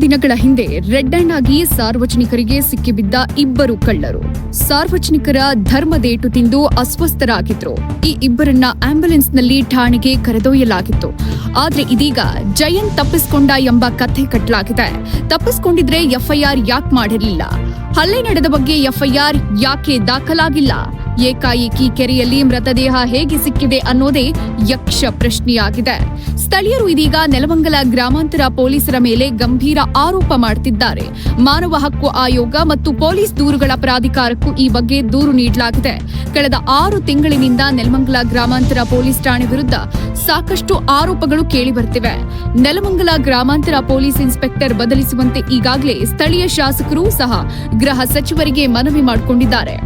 ದಿನಗಳ ಹಿಂದೆ red hand ಆಗಿ ಸಾರ್ವಜನಿಕರಿಗೆ ಸಿಕ್ಕಿಬಿದ್ದ ಇಬ್ಬರು ಕಳ್ಳರು ಸಾರ್ವಜನಿಕರ ಧರ್ಮದೇಟು ತಿಂದು ಅಸ್ವಸ್ಥರಾಗಿದ್ರು. ಈ ಇಬ್ಬರನ್ನ ಆಂಬ್ಯುಲೆನ್ಸ್ನಲ್ಲಿ ಠಾಣೆಗೆ ಕರೆದೊಯ್ಯಲಾಗಿತ್ತು. ಆದ್ರೆ ಇದೀಗ ಜಯಂತ್ ತಪ್ಪಿಸಿಕೊಂಡ ಎಂಬ ಕಥೆ ಕಟ್ಟಲಾಗಿದೆ. ತಪ್ಪಿಸಿಕೊಂಡಿದ್ರೆ ಎಫ್ಐಆರ್ ಯಾಕೆ ಮಾಡಿರಲಿಲ್ಲ? ಹಲ್ಲೆ ನಡೆದ ಬಗ್ಗೆ ಎಫ್ಐಆರ್ ಯಾಕೆ ದಾಖಲಾಗಿಲ್ಲ? ಏಕಾಏಕಿ ಕೆರೆಯಲ್ಲಿ ಮೃತದೇಹ ಹೇಗೆ ಸಿಕ್ಕಿದೆ ಅನ್ನೋದೇ ಯಕ್ಷ ಪ್ರಶ್ನೆಯಾಗಿದೆ. ಸ್ಥಳೀಯರು ಇದೀಗ ನೆಲಮಂಗಲ ಗ್ರಾಮಾಂತರ ಪೊಲೀಸರ ಮೇಲೆ ಗಂಭೀರ ಆರೋಪ ಮಾಡುತ್ತಿದ್ದಾರೆ. ಮಾನವ ಹಕ್ಕು ಆಯೋಗ ಮತ್ತು ಪೊಲೀಸ್ ದೂರುಗಳ ಪ್ರಾಧಿಕಾರಕ್ಕೂ ಈ ಬಗ್ಗೆ ದೂರು ನೀಡಲಾಗಿದೆ. ಕಳೆದ 6 ತಿಂಗಳಿನಿಂದ ನೆಲಮಂಗಲ ಗ್ರಾಮಾಂತರ ಪೊಲೀಸ್ ಠಾಣೆ ವಿರುದ್ಧ ಸಾಕಷ್ಟು ಆರೋಪಗಳು ಕೇಳಿಬರುತ್ತಿವೆ. ನೆಲಮಂಗಲ ಗ್ರಾಮಾಂತರ ಪೊಲೀಸ್ ಇನ್ಸ್ಪೆಕ್ಟರ್ ಬದಲಿಸುವಂತೆ ಈಗಾಗಲೇ ಸ್ಥಳೀಯ ಶಾಸಕರು ಸಹ ಗೃಹ ಸಚಿವರಿಗೆ ಮನವಿ ಮಾಡಿಕೊಂಡಿದ್ದಾರೆ.